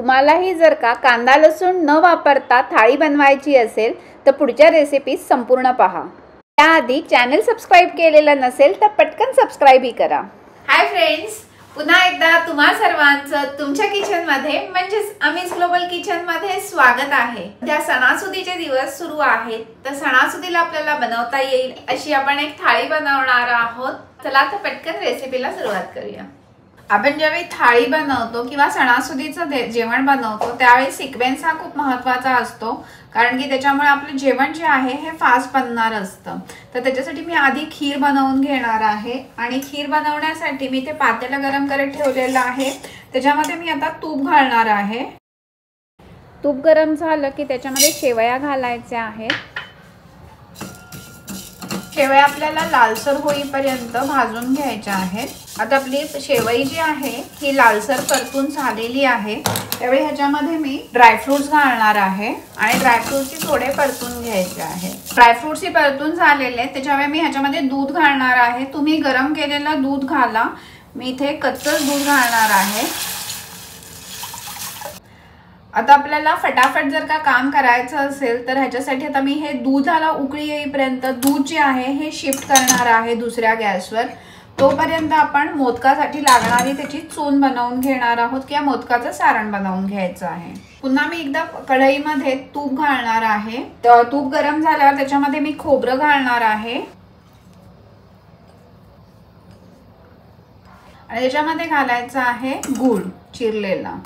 तुम्हालाही जर का कांदा लसूण न वापरता थाळी बनवायची असेल तर पुढच्या रेसिपीज संपूर्ण पहा। त्याआधी चॅनल सबस्क्राइब केलेलं नसेल तर पटकन सबस्क्राइबही करा। हाय फ्रेंड्स, पुन्हा एकदा तुम्हा सर्वांचं तुमच्या किचन मध्ये म्हणजेच अमिस ग्लोबल किचन मध्ये स्वागत आहे। त्या सणासुदीचे दिवस सुरू आहेत, तर सणासुदीला आपल्याला बनवता येईल अशी आपण एक थाळी बनवणार आहोत। चला तर पटकन रेसिपीला सुरुवात करूया। आपण ज्यावेळी थाळी बनवतो किंवा सणासुदीचं जेवण बनवतो त्यावेळी सिक्वेन्स हा खूप महत्त्वाचा असतो, कारण की त्याच्यामुळे आपलं जेवण जे आहे हे फास्ट बनणार असतं। तर त्याच्यासाठी मी आधी खीर बनवून घेणार आहे आणि खीर बनवण्यासाठी मी ते पातेलं गरम करत ठेवलेलं आहे। त्याच्यामध्ये मी आता तूप घालणार आहे। तूप गरम झालं की त्याच्यामध्ये शेवया घालायच्या आहेत। शेवया आपल्याला लालसर होईपर्यंत भाजून घ्यायच्या आहेत। आता आपली शेवई जी आहे ही लालसर परतून झालेली आहे। त्यावेळी ह्याच्यामध्ये मी ड्रायफ्रुट्स घालणार आहे आणि ड्रायफ्रुट्स थोडे परतून घ्यायचे आहे। ड्रायफ्रुट्स परतून झालेले त्याच्यावेळी मी ह्याच्यामध्ये दूध घालणार आहे। तुम्ही गरम केलेलं दूध घाला, मी इथे कच्चंच दूध घालणार आहे। आता आपल्याला फटाफट जर का काम करायचं असेल तर ह्याच्यासाठी आता मी हे दुधाला उकळी येईपर्यंत दूध जे आहे हे शिफ्ट करणार आहे दुसऱ्या गॅसवर। तोपर्यंत आपण मोदकासाठी लागणारी त्याची चून बनवून घेणार आहोत किंवा मोदकाचं सारण बनवून घ्यायचं आहे। पुन्हा मी एकदा कढईमध्ये तूप घालणार आहे। तूप गरम झाल्यावर त्याच्यामध्ये मी खोबरं घालणार आहे आणि त्याच्यामध्ये घालायचं आहे गूळ चिरलेला।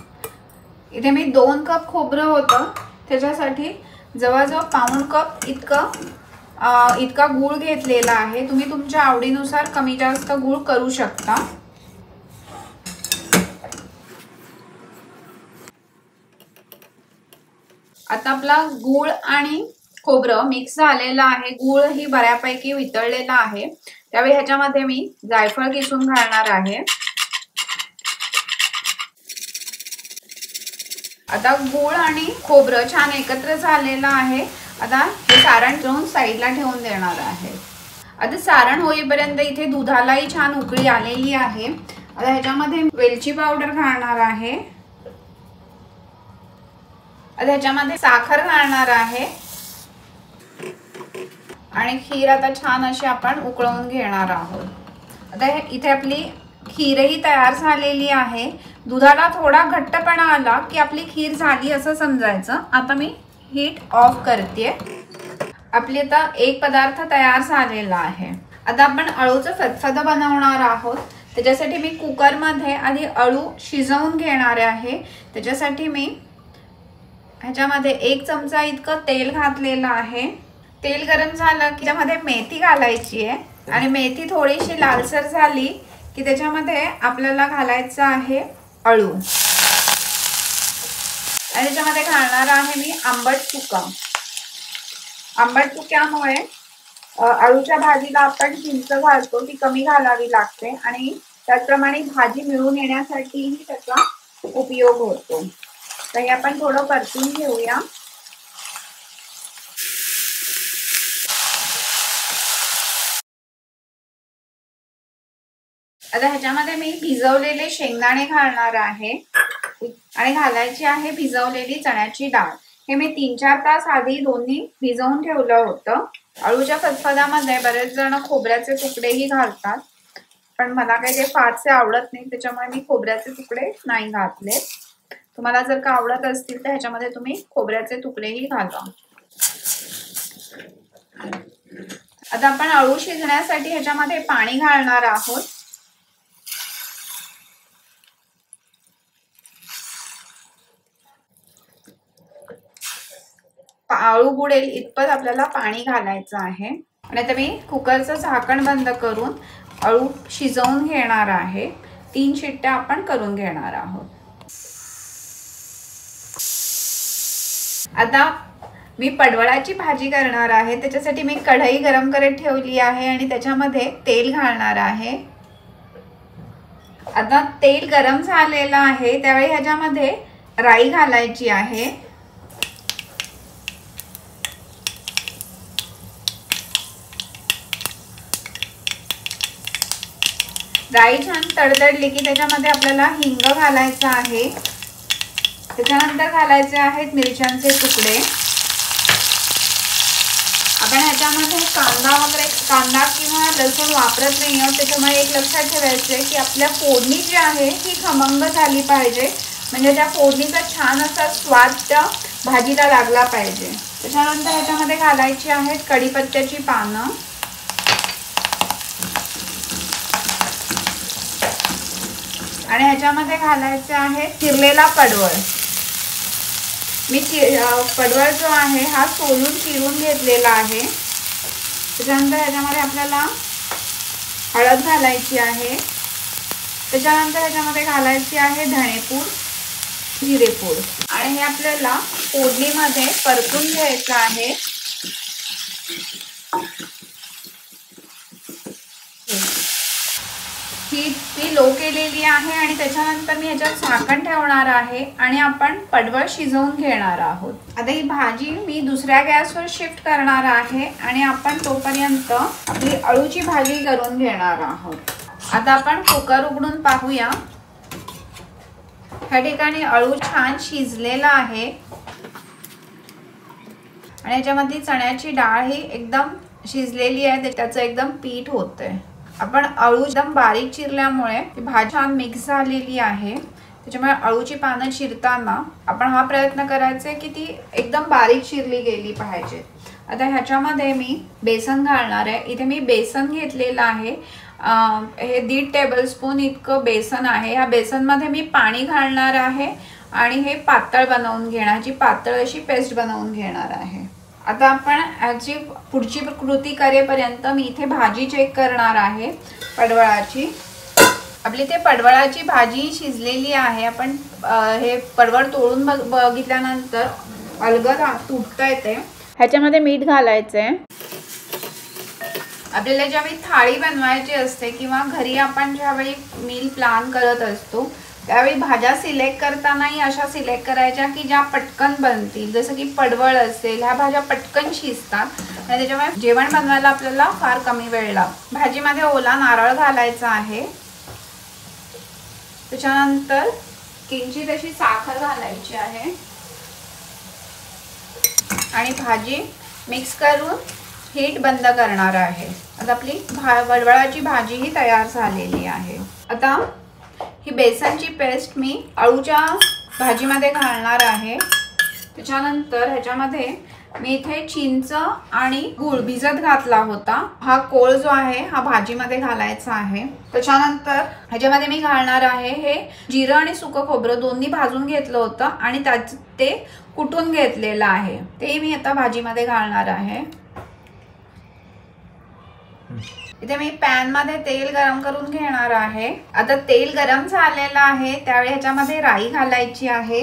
इथे मी 2 कप खोबरं होतं, त्याच्यासाठी जवळजवळ पाऊण कप इतका गूळ घेतलेला आहे। तुम्ही तुमच्या आवडीनुसार कमी जास्त गूळ करू शकता। आता आपला गूळ आणि खोबरं मिक्स झालेलं आहे। गूळ ही बऱ्यापैकी वितळलेला आहे। त्यावेळी ह्याच्यामध्ये मी जायफळ किसून घालणार आहे। आता गूळ आणि खोबरं छान एकत्र झालेलं आहे। आता हे सारण घेऊन साईडला ठेवून देणार आहे। आता सारण होईपर्यंत इथे दुधालाही छान उकळी आलेली आहे। आता ह्याच्यामध्ये वेलची पावडर घालणार आहे। आता ह्याच्यामध्ये साखर घालणार आहे आणि खीर आता छान अशी आपण उकळवून घेणार आहोत। आता इथे आपली खीरही तयार झालेली आहे। दुधाला थोडा घट्टपणा आला की आपली खीर झाली असं समजायचं। आता मी हीट ऑफ करते। आपली आता एक पदार्थ तयार झालेला आहे। आता आपण अळूचं फतफद बनवणार आहोत। त्याच्यासाठी मी कुकरमध्ये आधी अळू शिजवून घेणार आहे। त्याच्यासाठी मी ह्याच्यामध्ये 1 चमचा इतकं तेल घातलेलं आहे। तेल गरम झालं की त्यामध्ये मेथी घालायची आहे आणि मेथी थोडीशी लालसर झाली की त्याच्यामध्ये आपल्याला घालायचं आहे अळू आणि त्याच्यामध्ये घालणार आहे मी आंबट चुका। आंबट चुक्यामुळे अळूच्या भाजीला आपण चिंच घालतो ती कमी घालावी लागते आणि त्याचप्रमाणे भाजी मिळून येण्यासाठीही त्याचा उपयोग होतो। तर हे आपण थोडं परतून घेऊया। आता ह्याच्यामध्ये मी भिजवलेले शेंगदाणे घालणार आहे आणि घालायची आहे भिजवलेली चण्याची डाळ। हे मी 3-4 तास आधी दोन्ही भिजवून ठेवलं होतं। अळूच्या फतफदामध्ये बरेच जण खोबऱ्याचे तुकडेही घालतात, पण मला काही ते फारसे आवडत नाही, त्याच्यामुळे मी खोबऱ्याचे तुकडे नाही घातले। तुम्हाला जर का आवडत असतील तर ह्याच्यामध्ये तुम्ही खोबऱ्याचे तुकडेही घाला। आता आपण अळू शिजण्यासाठी ह्याच्यामध्ये पाणी घालणार आहोत। अळू बुडेल इतपत आपल्याला पाणी घालायचं आहे आणि आता मी कुकरचं झाकण बंद करून अळू शिजवून घेणार आहे। 3 शिट्ट्या आपण करून घेणार आहोत। आता मी पडवळाची भाजी करणार आहे। त्याच्यासाठी मी कढई गरम करत ठेवली आहे आणि त्याच्यामध्ये तेल घालणार आहे। आता तेल गरम झालेलं आहे त्यावेळी ह्याच्यामध्ये राई घालायची आहे। राई छान तडतडली की त्याच्यामध्ये आपल्याला हिंग घालायचा आहे त्याच्यानंतर घालायचे आहेत मिरच्यांचे तुकडे। आपण ह्याच्यामध्ये कांदा किंवा लसूण वापरत नाही आहोत, त्याच्यामुळे एक लक्षात ठेवायचे की आपल्या फोडणी जी आहे ती खमंग झाली पाहिजे, म्हणजे त्या फोडणीचा छान असा स्वाद त्या भाजीला लागला पाहिजे। त्याच्यानंतर ह्याच्यामध्ये घालायची आहेत कढीपत्त्याची पानं आणि ह्याच्यामध्ये घालायचे आहे चिरलेला पडवळ। मी पडवळ जो आहे हा सोलून चिरून घेतलेला आहे। त्याच्यानंतर ह्याच्यामध्ये आपल्याला हळद घालायची आहे। त्याच्यानंतर ह्याच्यामध्ये घालायची आहे धणेपूड, जिरेपूड आणि हे आपल्याला फोडणीमध्ये परतून घ्यायचं आहे। ही लो केलेली आहे आणि त्याच्यानंतर मी ह्याच्यात झाकण ठेवणार आहे आणि आपण पडवळ शिजवून घेणार आहोत। आता ही भाजी मी दुसऱ्या गॅसवर शिफ्ट करणार आहे आणि आपण तोपर्यंत आपली अळूची भाजी करून घेणार आहोत। आता आपण कुकर उघडून पाहूया। ह्या ठिकाणी अळू छान शिजलेला आहे आणि ह्याच्यामध्ये चण्याची डाळ ही एकदम शिजलेली आहे, त्याचं एकदम पीठ होतंय। आपण अळू एकदम बारीक चिरल्यामुळे भाजी छान मिक्स झालेली आहे, त्याच्यामुळे अळूची पानं चिरताना आपण हा प्रयत्न करायचा की ती एकदम बारीक चिरली गेली पाहिजे। आता ह्याच्यामध्ये मी बेसन घालणार आहे। इथे मी बेसन घेतलेलं आहे, हे 1.5 टेबलस्पून इतकं बेसन आहे। ह्या बेसनमध्ये मी पाणी घालणार आहे आणि हे पातळ बनवून घेणार, जी पातळ अशी पेस्ट बनवून घेणार आहे। आता आपण याची पुढची कृती करेपर्यंत मी इथे भाजी चेक करणार आहे पडवळाची। आपली ते पडवळाची भाजी शिजलेली आहे। आपण हे पडवळ तोडून बघितल्यानंतर अलगद तुटता येते। ह्याच्यामध्ये मीठ घालायचंय। आपल्याला ज्यावेळी थाळी बनवायची असते किंवा घरी आपण ज्यावेळी मील प्लॅन करत असतो त्यावेळी भाज्या सिलेक्ट करतानाही अशा सिलेक्ट करायच्या की ज्या पटकन बनतील, जसं की पडवळ असेल, ह्या भाज्या पटकन शिजतात आणि त्याच्यामुळे जेवण बनवायला आपल्याला फार कमी वेळ लागतो। भाजीमध्ये ओला नारळ घालायचा आहे। त्याच्यानंतर किंचित अशी साखर घालायची आहे आणि भाजी मिक्स करून हीट बंद करणार आहे। आता आपली पडवळाची भाजी ही तयार झालेली आहे। आता ही बेसनची पेस्ट मी अळूच्या भाजीमध्ये घालणार आहे। त्याच्यानंतर ह्याच्यामध्ये मी इथे चिंच आणि गूळ भिजत घातला होता, हा कोळ जो आहे हा भाजीमध्ये घालायचा आहे। त्याच्यानंतर ह्याच्यामध्ये मी घालणार आहे हे जिरं आणि सुकं खोबरं दोन्ही भाजून घेतलं होतं आणि त्यात ते कुटून घेतलेलं आहे, ते मी आता भाजीमध्ये घालणार आहे। इथे मी पॅन मध्ये तेल गरम करून घेणार आहे। आता तेल गरम झालेलं आहे त्यावेळी ह्याच्यामध्ये राई घालायची आहे।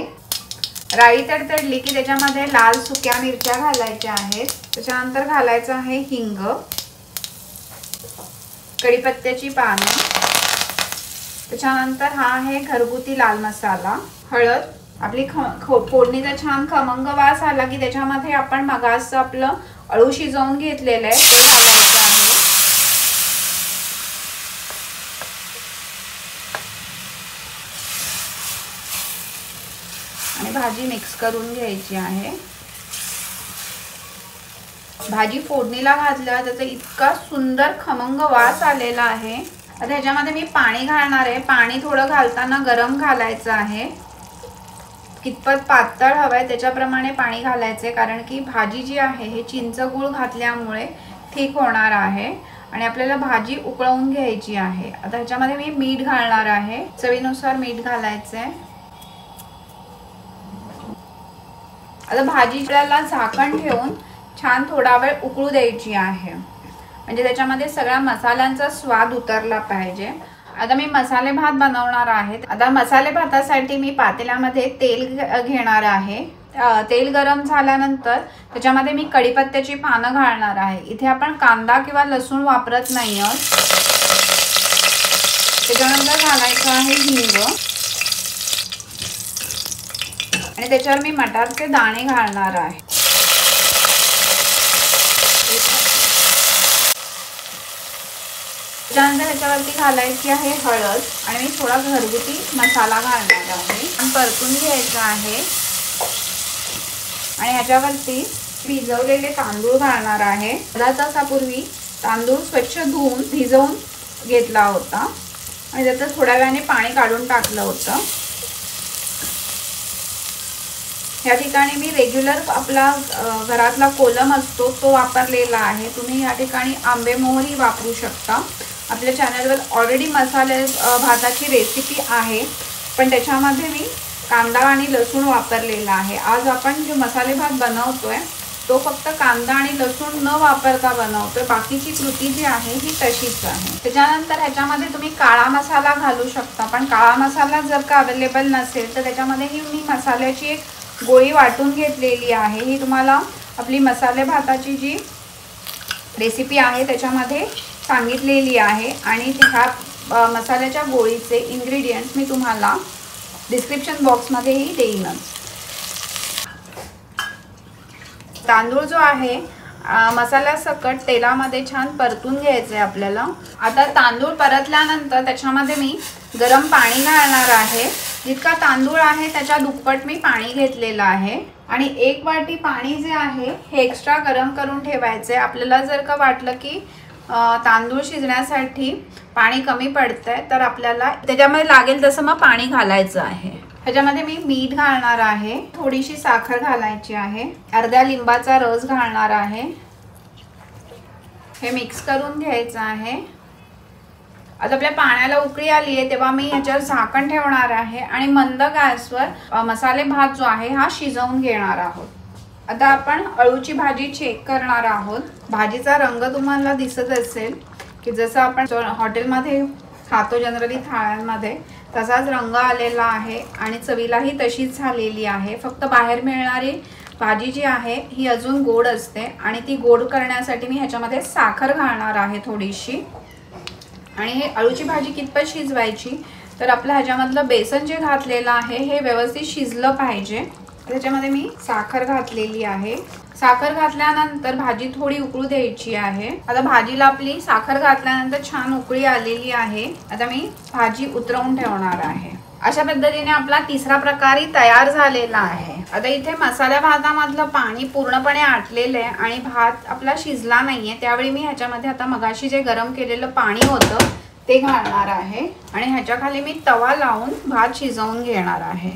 राई तडतडली की त्याच्यामध्ये लाल सुक्या मिरच्या घालायच्या आहेत। त्याच्यानंतर घालायचं आहे हिंग, कढीपत्त्याची पानं, त्याच्यानंतर हा आहे घरगुती लाल मसाला, हळद। आपली फोडणीचा छान खमंग वास आला की त्याच्यामध्ये आपण मगाच आपलं अळू शिजवून घेतलेलं आहे ते घालायचं आहे आणि भाजी मिक्स करून घ्यायची आहे। भाजी फोडणीला घातल्यावर त्याचा इतका सुंदर खमंग वास आलेला आहे। आता ह्याच्यामध्ये मी पाणी घालणार आहे। पाणी थोडं घालताना गरम घालायचं आहे, कितपत पातळ हवंय त्याच्याप्रमाणे पाणी घालायचे, कारण की भाजी जी आहे हे चिंच गूळ घातल्यामुळे ठीक होणार आहे आणि आपल्याला भाजी उकळवून घ्यायची आहे। आता ह्याच्यामध्ये मी मीठ घालणार आहे, चवीनुसार मीठ घालायचंय। आता भाजीला झाकण ठेवून छान थोडा वेळ उकळू द्यायची आहे, म्हणजे त्याच्यामध्ये सगळ्या मसाल्यांचा स्वाद उतरला पाहिजे। आता मी मसाले भात बनवणार आहे। आता मसाले भातासाठी मी पातेल्यामध्ये तेल घेणार आहे। तेल गरम झाल्यानंतर त्याच्यामध्ये मी कढीपत्त्याची पानं घालणार आहे। इथे आपण कांदा किंवा लसूण वापरत नाही आहोत। त्याच्यानंतर घालायचं आहे हिंग आणि त्याच्यावर मी मटारचे दाणे घालणार आहे। त्यानंतर ह्याच्यावरती घालायची आहे हळद आणि मी थोडा घरगुती मसाला घालणार आहे आणि परतून घ्यायचा आहे। आणि ह्याच्यावरती भिजवलेले तांदूळ घालणार आहे। अर्धा तासापूर्वी तांदूळ स्वच्छ धुवून भिजवून घेतला होता आणि त्यात थोड्या वेळाने पाणी काढून टाकलं होतं। या ठिकाणी मी रेग्युलर आपला घरातला कोलम असतो तो वापरलेला आहे। तुम्ही या ठिकाणी आंबे मोहरी वापरू शकता। आपल्या चॅनलवर ऑलरेडी मसाले भाताची रेसिपी आहे, पण त्याच्यामध्ये मी कांदा आणि लसूण वापरलेला आहे। आज आपण जो मसाले भात बनवतोय तो फक्त कांदा आणि लसूण न वापरता बनवतोय। बाकीची कृती जी आहे ही तशीच आहे। त्याच्यानंतर ह्याच्यामध्ये तुम्ही काळा मसाला घालू शकता, पण काळा मसाला जर का अवेलेबल नसेल तर त्याच्यामध्ये ही मी मसाल्याची एक गोळी वाटून घेतलेली आहे। ही तुम्हाला आपली मसाले भाताची जी रेसिपी आहे त्याच्यामध्ये सांगितलेली आहे आणि ह्या मसाल्याच्या गोळीचे इन्ग्रेडियंट्स मी तुम्हाला डिस्क्रिप्शन बॉक्समध्येही देईनच। तांदूळ जो आहे मसाल्यासकट तेलामध्ये छान परतून घ्यायचे आपल्याला। आता तांदूळ परतल्यानंतर त्याच्यामध्ये मी गरम पाणी घालणार आहे। जितका तांदूळ आहे त्याच्या दुप्पट मी पाणी घेतलेलं आहे आणि 1 वाटी पाणी जे आहे हे एक्स्ट्रा गरम करून ठेवायचे। आपल्याला जर का वाटलं की तांदूळ शिजण्यासाठी पाणी कमी पडतंय तर आपल्याला त्याच्यामध्ये लागेल तसं मग पाणी घालायचं आहे। ह्याच्यामध्ये मी मीठ घालणार आहे, थोडीशी साखर घालायची आहे, अर्ध्या लिंबाचा रस घालणार आहे। हे मिक्स करून घ्यायचं आहे। आता आपल्या पाण्याला उकळी आली आहे तेव्हा मी ह्याच्यावर झाकण ठेवणार आहे आणि मंद गॅसवर मसाले भात जो आहे हा शिजवून घेणार आहोत। आता आपण अळूची भाजी चेक करणार आहोत। भाजीचा रंग तुम्हाला दिसत असेल की जसं आपण हॉटेलमध्ये खातो जनरली थाळ्यांमध्ये तसाच रंग आलेला आहे आणि चवीलाही तशीच झालेली आहे। फक्त बाहेर मिळणारी भाजी जी आहे ही अजून गोड असते आणि ती गोड करण्यासाठी मी ह्याच्यामध्ये साखर घालणार आहे थोडीशी। आणि हे अळूची भाजी कितपत शिजवायची तर आपल्या ह्याच्यामधलं बेसन जे घातलेलं आहे हे व्यवस्थित शिजलं पाहिजे। त्याच्यामध्ये मी साखर घातलेली आहे। साखर घातल्यानंतर भाजी थोडी उकळू द्यायची आहे। आता भाजीला आपली साखर घातल्यानंतर छान उकळी आलेली आहे। आता मी भाजी उतरवून ठेवणार आहे। अशा पद्धतीने आपला तिसरा प्रकारही तयार झालेला आहे। आता इथे मसाल्या भातामधलं पाणी पूर्णपणे आटलेलं आहे आणि भात आपला शिजला नाहीये, त्यावेळी मी ह्याच्यामध्ये आता मगाशी जे गरम केलेलं पाणी होतं ते घालणार आहे आणि ह्याच्या खाली मी तवा लावून भात शिजवून घेणार आहे।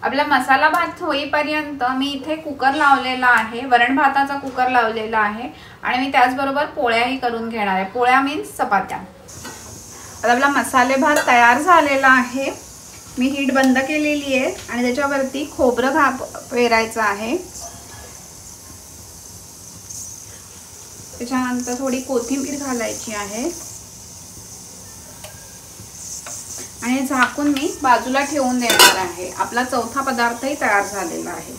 आपला मसाला भात होईपर्यंत मी इथे कुकर लावलेला आहे, वरण भाताचा कुकर लावलेला आहे आणि मी त्याचबरोबर पोळ्याही करून घेणार आहे। पोळ्या मीन्स चपात्या। आता आपला मसाले भात तयार झालेला आहे। मी हीट बंद केलेली आहे आणि त्याच्यावरती खोबरं पेरायचं आहे। त्याच्यानंतर थोडी कोथिंबीर घालायची आहे आणि झाकून मी बाजूला ठेवून देणार आहे। आपला चौथा पदार्थही तयार झालेला आहे।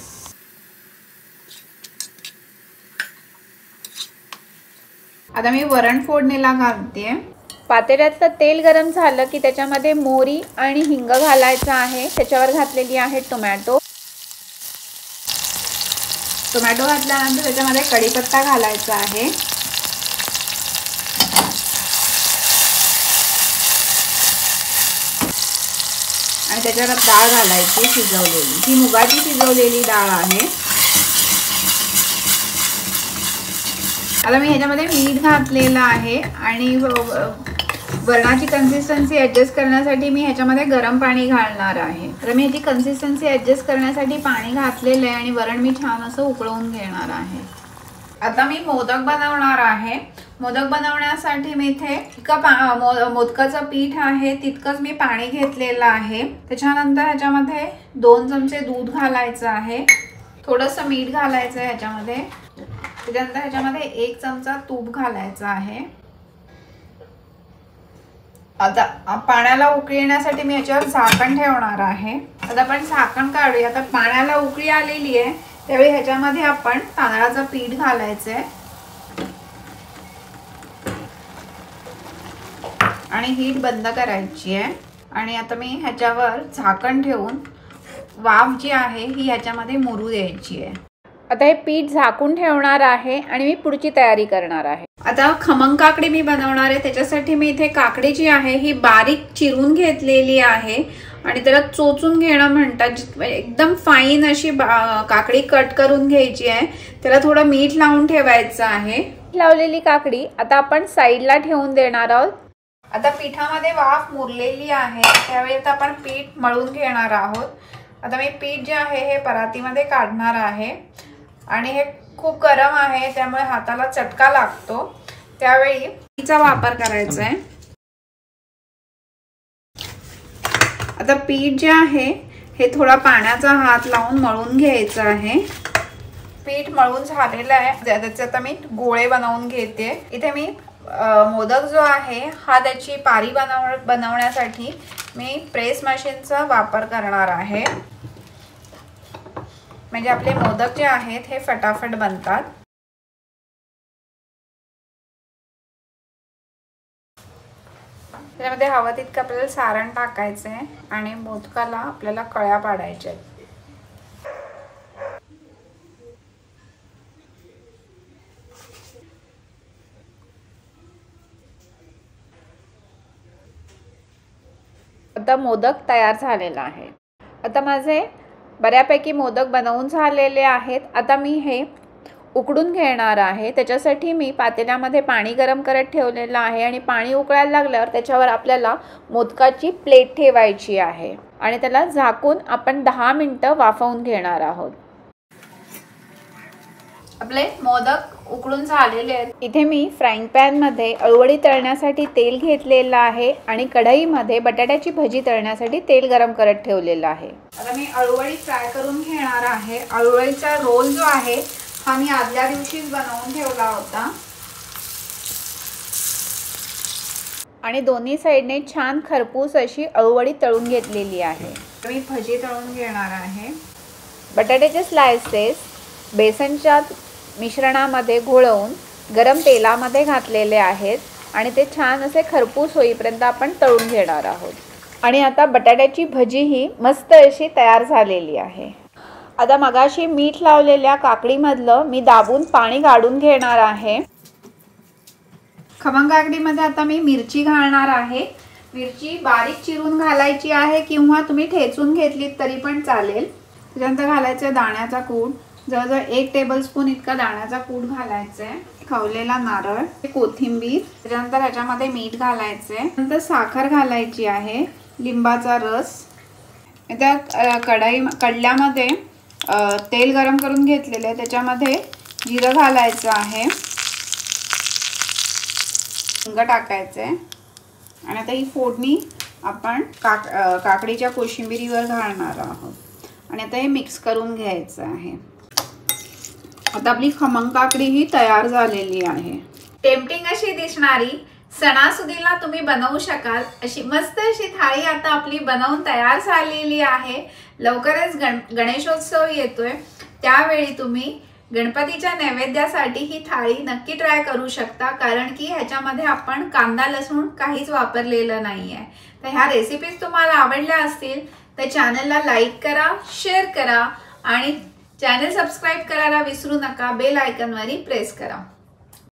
आता मी वरण फोडणीला घालते। पातेल्यातलं तेल गरम झालं की त्याच्यामध्ये मोहरी आणि हिंग घालायचं आहे। त्याच्यावर घातलेली आहे टोमॅटो। टोमॅटो घातल्यानंतर त्याच्यामध्ये कढीपत्ता घालायचा आहे। आणि त्याच्यावर डाळ घालायची शिजवलेली, ही मुगाची शिजवलेली डाळ आहे। आता मी ह्याच्यामध्ये मीठ घातलेलं आहे आणि वरणाची कन्सिस्टन्सी ॲडजस्ट करण्यासाठी मी ह्याच्यामध्ये गरम पाणी घालणार आहे। तर मी ह्याची कन्सिस्टन्सी ॲडजस्ट करण्यासाठी पाणी घातलेलं आहे आणि वरण मी छान असं उकळवून घेणार आहे। आता मी मोदक बनवणार आहे। मोदक बनवण्यासाठी मी इथे मोदकाचं पीठ आहे तितकंच मी पाणी घेतलेलं आहे। त्याच्यानंतर ह्याच्यामध्ये 2 चमचे दूध घालायचं आहे, थोडंसं मीठ घालायचं आहे ह्याच्यामध्ये। त्याच्यानंतर ह्याच्यामध्ये 1 चमचा तूप घालायचं आहे। आता पाण्याला उकळी येण्यासाठी मी याच्यावर झाकण ठेवणार आहे। आता आपण झाकण काढूया। आता पाण्याला उकळी आलेली आहे त्यावेळी ह्याच्यामध्ये आपण तांदळाचं पीठ घालायचं आहे आणि हीट बंद करायची आहे। आणि आता मी ह्याच्यावर झाकण ठेवून वाफ जी आहे ही ह्याच्यामध्ये मुरू द्यायची आहे। आता हे पीठ झाकून ठेवणार आहे आणि मी पुढची तयारी करणार आहे। आता खमंग काकडी मी बनवणार आहे। त्याच्यासाठी मी इथे काकडी जी आहे ही बारीक चिरून घेतलेली आहे आणि त्याला चोचून घेणं म्हणतात। एकदम फाईन अशी काकडी कट करून घ्यायची आहे। त्याला थोडं मीठ लावून ठेवायचं आहे। लावलेली काकडी आता आपण साईडला ठेवून देणार आहोत। आता पिठामध्ये वाफ मुरलेली आहे, त्यावेळी आता आपण पीठ मळून घेणार आहोत। आता मी पीठ जे आहे हे परातीमध्ये काढणार आहे आणि हे खूप गरम आहे त्यामुळे हाताला चटका लागतो, त्यावेळी तिचा वापर करायचा आहे। आता पीठ जे आहे हे थोडा पाण्याचा हात लावून मळून घ्यायचं आहे। पीठ मळून झालेलं आहे, त्याचे आता मी गोळे बनवून घेते। इथे मी मोदक जो आहे हा त्याची पारी बनवण्यासाठी मी प्रेस मशीनचा वापर करणार आहे, म्हणजे आपले मोदक जे आहेत हे फटाफट बनतात। त्यामध्ये हवं तितकं आपल्याला सारण टाकायचं आहे आणि मोदकाला आपल्याला कळ्या पाडायच्या आहेत। आता मोदक तयार झालेला आहे। आता माझे बऱ्यापैकी मोदक बनवून झालेले आहेत। आता मी हे उकडून घेणार आहे। त्याच्यासाठी मी पातेल्यामध्ये पाणी गरम करत ठेवलेलं आहे आणि पाणी उकळायला लागल्यावर त्याच्यावर आपल्याला मोदकाची प्लेट ठेवायची आहे आणि त्याला झाकून आपण 10 मिनिटं वाफवून घेणार आहोत। आपले मोदक उकडून झालेले आहेत। इथे मी फ्राईंग पॅन मध्ये अळूवडी तळण्यासाठी तेल घेतलेलं आहे आणि कढईमध्ये बटाट्याची भजी तळण्यासाठी तेल गरम करत ठेवलेलं आहे। आता मी अळूवडी फ्राय करून घेणार आहे। अळूवडीचा रोल जो आहे हा मी आदल्या दिवशीच बनवून ठेवला होता आणि दोन्ही साइडने छान खरपूस अशी अळूवडी तळून घेतलेली आहे। मी भजी तळून घेणार आहे। बटाट्याचे स्लाइसेस बेसनच्या मिश्रणामध्ये घोळवून गरम तेलामध्ये घातलेले आहेत आणि ते छान असे खरपूस होईपर्यंत आपण तळून घेणार आहोत। आणि आता बटाट्याची भजी ही मस्त अशी तयार झालेली आहे। आता मगाशी मीठ लावलेल्या काकडीमधलं मी दाबून पाणी काढून घेणार आहे। खमंग काकडीमध्ये आता मी मिरची घालणार आहे। मिरची बारीक चिरून घालायची आहे किंवा तुम्ही ठेचून घेतलीत तरी पण चालेल। त्यानंतर घालायचं दाण्याचा कूट, जवळजवळ 1 टेबलस्पून इतका दाण्याचा कूट घालायचा आहे। खवलेला नारळ, कोथिंबीर, त्यानंतर ह्याच्यामध्ये मीठ घालायचे, नंतर साखर घालायची आहे, लिंबाचा रस। त्या कढल्यामध्ये तेल गरम करून घेतलेले आहे, त्याच्यामध्ये जिरं घालायचं आहे, हिंग टाकायचे आणि आता ही फोडणी आपण काकडीच्या कोशिंबिरीवर घालणार आहोत आणि आता हे मिक्स करून घ्यायचं आहे। आता आपली खमंग काकडी ही तयार झालेली आहे। टेम्पटिंग अशी दिसणारी, सणासुदीला तुम्ही बनवू शकाल अशी मस्त अशी थाळी आता आपली बनवून तयार झालेली आहे। लवकरच गणेशोत्सव येतोय, त्यावेळी तुम्ही गणपतीच्या नैवेद्यासाठी ही थाळी नक्की ट्राय करू शकता, कारण की ह्याच्यामध्ये आपण कांदा लसूण काहीच वापरलेलं नाहीये। तर ह्या रेसिपीज तुम्हाला आवडल्या असतील तर चॅनलला लाईक करा, शेअर करा आणि चॅनल सबस्क्राइब करायला विसरू नका। बेल आयकॉनवरही प्रेस करा।